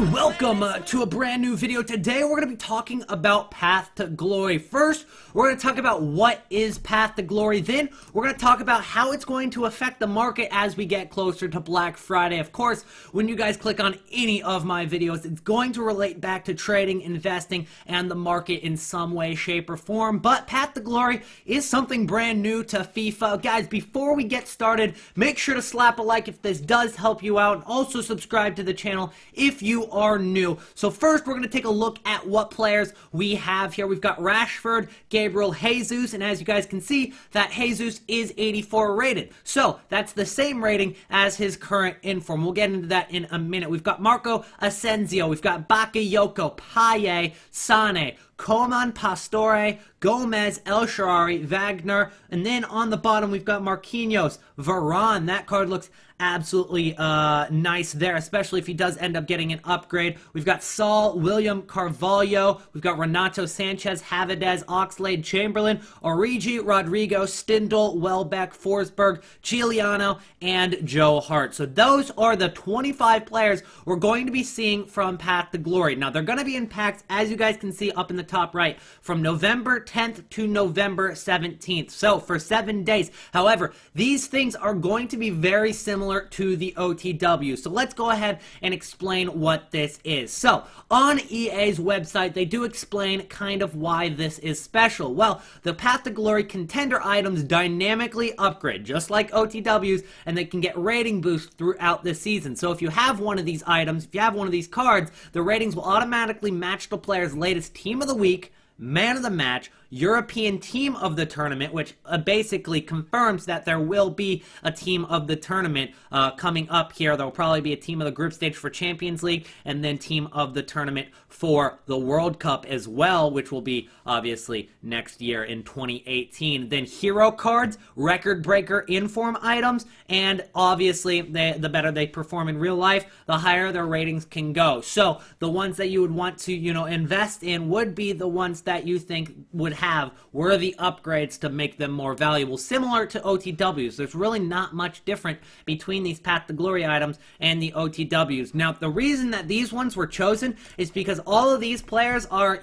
Welcome to a brand new video. Today we're going to be talking about Path to Glory. First, we're going to talk about what is Path to Glory. Then, we're going to talk about how it's going to affect the market as we get closer to Black Friday. Of course, when you guys click on any of my videos, it's going to relate back to trading, investing, and the market in some way, shape, or form. But Path to Glory is something brand new to FIFA. Guys, before we get started, make sure to slap a like if this does help you out. And also subscribe to the channel if you are new. So first, we're going to take a look at what players we have here. We've got Rashford, Gabriel Jesus, and as you guys can see, that Jesus is 84 rated. So that's the same rating as his current inform. We'll get into that in a minute. We've got Marco Asensio, we've got Bakayoko, Paye, Sane, Coman, Pastore, Gomez, El Shaarawy, Wagner, and then on the bottom we've got Marquinhos, Varane. That card looks absolutely nice there, especially if he does end up getting an upgrade. We've got Saul, William Carvalho, we've got Renato Sanchez, Havidez, Oxlade, Chamberlain, Origi, Rodrigo, Stindl, Welbeck, Forsberg, Giuliano, and Joe Hart. So those are the 25 players we're going to be seeing from Path to Glory. Now, they're going to be in packs, as you guys can see up in the top right, from November 10th to November 17th. So for 7 days. However, these things are going to be very similar to the OTW. So let's go ahead and explain what this is. So on EA's website, they do explain kind of why this is special. Well, the Path to Glory contender items dynamically upgrade, just like OTWs, and they can get rating boosts throughout the season. So if you have one of these items, if you have one of these cards, the ratings will automatically match the player's latest team of the week, man of the match, European team of the tournament, which basically confirms that there will be a team of the tournament coming up here. There will probably be a team of the group stage for Champions League, and then team of the tournament for the World Cup as well, which will be obviously next year in 2018. Then hero cards, record breaker inform items, and obviously the better they perform in real life, the higher their ratings can go. So the ones that you would want to, invest in would be the ones that you think would have worthy upgrades to make them more valuable, similar to OTWs. There's really not much different between these Path to Glory items and the OTWs. Now, the reason that these ones were chosen is because all of these players are,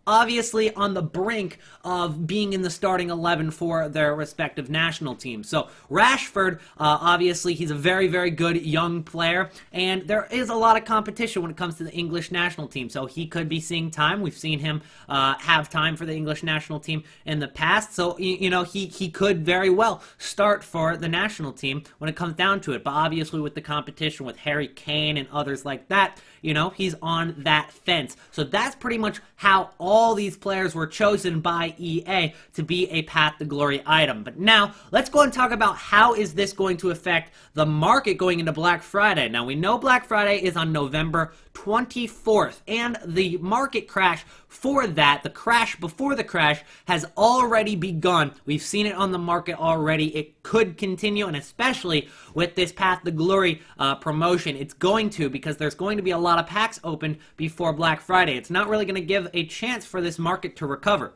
obviously on the brink of being in the starting 11 for their respective national teams. So Rashford, obviously he's a very, very good young player, and there is a lot of competition when it comes to the English national team. So he could be seeing time. We've seen him have time for the English national team in the past. So, he could very well start for the national team when it comes down to it. But obviously with the competition with Harry Kane and others like that, he's on that fence. So that's pretty much how all these players were chosen by EA to be a Path to Glory item. But now, let's go and talk about how is this going to affect the market going into Black Friday. Now, we know Black Friday is on November 24th, and the market crash for that, the crash before the crash, has already begun. We've seen it on the market already. It could continue, and especially with this Path to Glory promotion, it's going to, because there's going to be a lot of packs open before Black Friday. It's not really going to give a chance for this market to recover.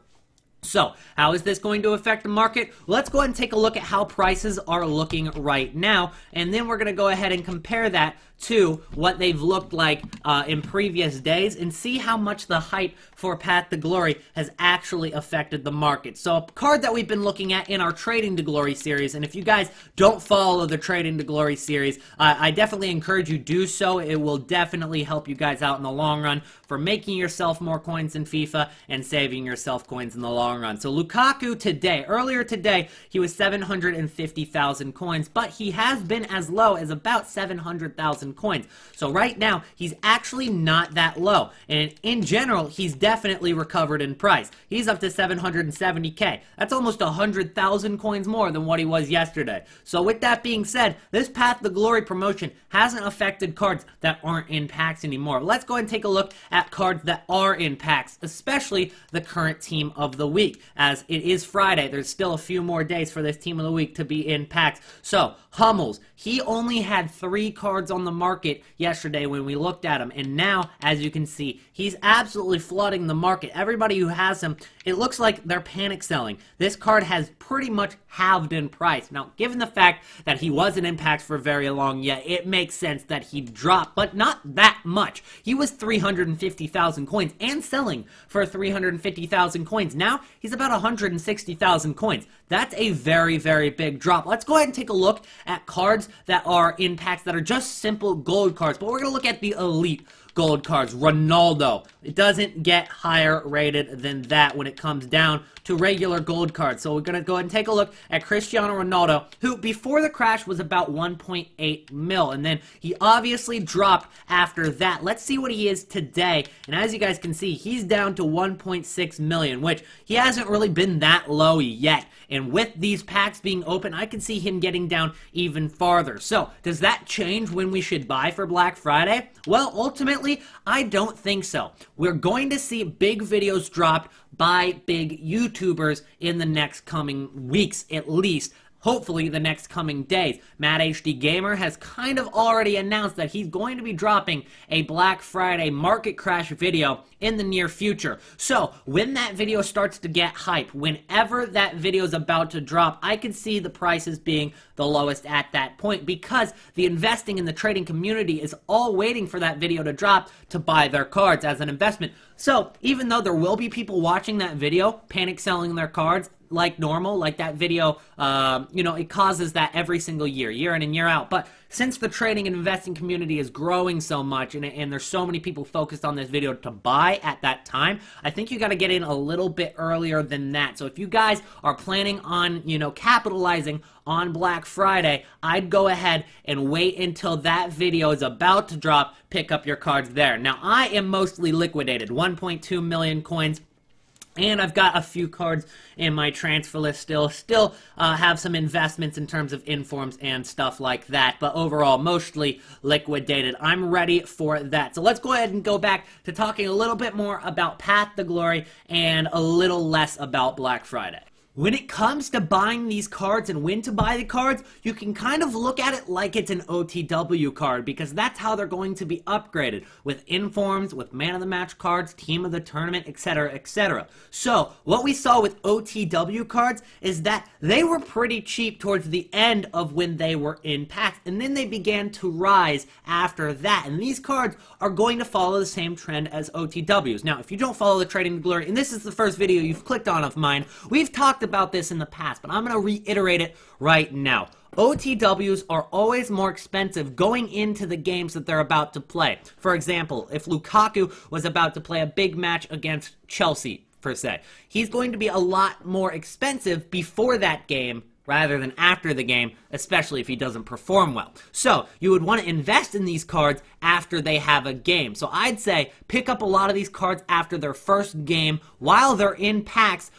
So, how is this going to affect the market? Let's go ahead and take a look at how prices are looking right now, and then we're going to go ahead and compare that to what they've looked like in previous days and see how much the hype for Path to Glory has actually affected the market. So a card that we've been looking at in our Trading to Glory series, and if you guys don't follow the Trading to Glory series, I definitely encourage you do so. It will definitely help you guys out in the long run for making yourself more coins in FIFA and saving yourself coins in the long run. So Lukaku today, earlier today, he was 750,000 coins, but he has been as low as about 700,000 coins. So right now, he's actually not that low. And in general, he's definitely recovered in price. He's up to 770k. That's almost 100,000 coins more than what he was yesterday. So with that being said, this Path to Glory promotion hasn't affected cards that aren't in packs anymore. Let's go ahead and take a look at cards that are in packs, especially the current team of the week. week. As it is Friday, there's still a few more days for this team of the week to be in packs. So, Hummels, he only had 3 cards on the market yesterday when we looked at him, and now, as you can see, he's absolutely flooding the market. Everybody who has him, it looks like they're panic selling. This card has pretty much halved in price. Now, given the fact that he wasn't in packs for very long yet, it makes sense that he dropped, but not that much. He was 350,000 coins and selling for 350,000 coins. Now, he's about 160,000 coins. That's a very, very big drop. Let's go ahead and take a look at cards that are in packs that are just simple gold cards, but we're going to look at the elite gold cards. Ronaldo. It doesn't get higher rated than that when it comes down to regular gold cards. So we're going to go ahead and take a look at Cristiano Ronaldo, who before the crash was about 1.8 mil, and then he obviously dropped after that. Let's see what he is today, and as you guys can see, he's down to 1.6 million, which he hasn't really been that low yet. And with these packs being open, I can see him getting down even farther. So, does that change when we should buy for Black Friday? Well, ultimately, I don't think so. We're going to see big videos dropped by big YouTubers in the next coming weeks, at least. Hopefully the next coming days. Matt HD Gamer has kind of already announced that he's going to be dropping a Black Friday market crash video in the near future. So when that video starts to get hype, whenever that video is about to drop, I can see the prices being the lowest at that point because the investing in the trading community is all waiting for that video to drop to buy their cards as an investment. So even though there will be people watching that video, panic selling their cards, like normal, like that video, you know, it causes that every single year in and year out. But since the trading and investing community is growing so much and there's so many people focused on this video to buy at that time, I think you got to get in a little bit earlier than that. So if you guys are planning on, you know, capitalizing on Black Friday, I'd go ahead and wait until that video is about to drop, pick up your cards there. Now, I am mostly liquidated, 1.2 million coins. And I've got a few cards in my transfer list still have some investments in terms of informs and stuff like that. But overall, mostly liquidated. I'm ready for that. So let's go ahead and go back to talking a little bit more about Path to Glory and a little less about Black Friday. When it comes to buying these cards and when to buy the cards, you can kind of look at it like it's an OTW card because that's how they're going to be upgraded with informs, with man of the match cards, team of the tournament, etc., etc. So, what we saw with OTW cards is that they were pretty cheap towards the end of when they were in packs, and then they began to rise after that. And these cards are going to follow the same trend as OTWs. Now, if you don't follow the Trading to Glory, and this is the first video you've clicked on of mine, we've talked about this in the past, but I'm going to reiterate it right now. OTWs are always more expensive going into the games that they're about to play. For example, if Lukaku was about to play a big match against Chelsea, per se, he's going to be a lot more expensive before that game rather than after the game, especially if he doesn't perform well. So, you would want to invest in these cards after they have a game. So I'd say pick up a lot of these cards after their first game while they're in packs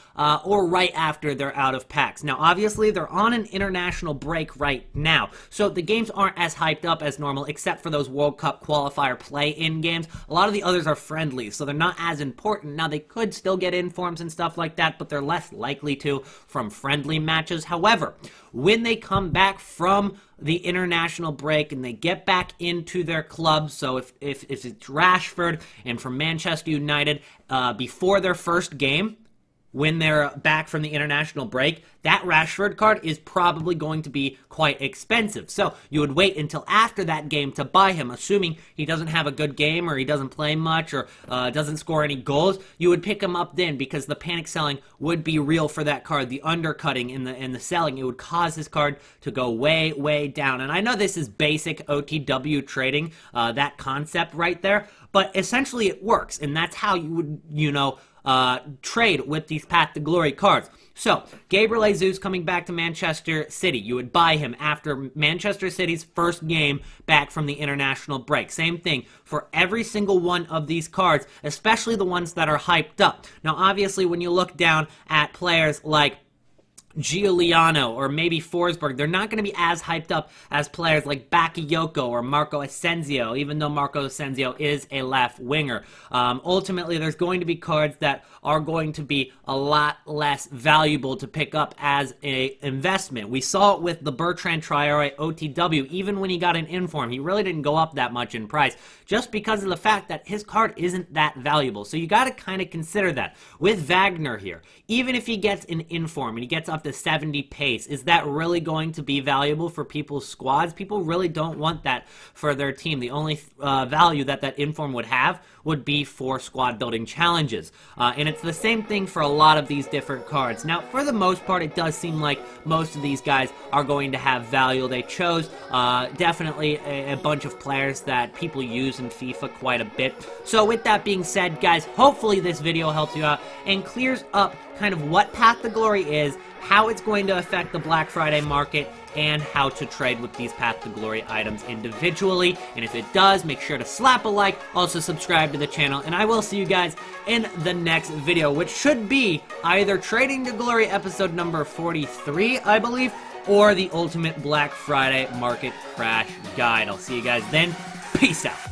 or right after they're out of packs. Now, obviously, they're on an international break right now, so the games aren't as hyped up as normal except for those World Cup qualifier play-in games. A lot of the others are friendly, so they're not as important. Now, they could still get informs and stuff like that, but they're less likely to from friendly matches. However, when they come back from the international break and they get back into their clubs, so if it's Rashford and from Manchester United before their first game, when they're back from the international break, that Rashford card is probably going to be quite expensive. So you would wait until after that game to buy him, assuming he doesn't have a good game or he doesn't play much or doesn't score any goals. You would pick him up then because the panic selling would be real for that card. The undercutting in the selling, it would cause his card to go way, way down. And I know this is basic OTW trading, that concept right there, but essentially it works, and that's how you would, you know, trade with these Path to Glory cards. So, Gabriel Jesus coming back to Manchester City. You would buy him after Manchester City's first game back from the international break. Same thing for every single one of these cards, especially the ones that are hyped up. Now, obviously, when you look down at players like Giuliano or maybe Forsberg, they're not going to be as hyped up as players like Bakayoko or Marco Asensio, even though Marco Asensio is a left winger. Ultimately, there's going to be cards that are going to be a lot less valuable to pick up as an investment. We saw it with the Bertrand Traore OTW. Even when he got an inform, he really didn't go up that much in price just because of the fact that his card isn't that valuable. So you got to kind of consider that. With Wagner here, even if he gets an inform and he gets up to 70 pace, is that really going to be valuable for people's squads? People really don't want that for their team. The only value that that inform would have would be for squad building challenges. And it's the same thing for a lot of these different cards. Now, for the most part, it does seem like most of these guys are going to have value. They chose definitely a bunch of players that people use in FIFA quite a bit. So with that being said, guys, hopefully this video helps you out and clears up kind of what Path to Glory is, how it's going to affect the Black Friday market, and how to trade with these Path to Glory items individually. And if it does, make sure to slap a like, also subscribe to the channel, and I will see you guys in the next video, which should be either Trading to Glory episode number 43, I believe, or the Ultimate Black Friday Market Crash Guide. I'll see you guys then. Peace out.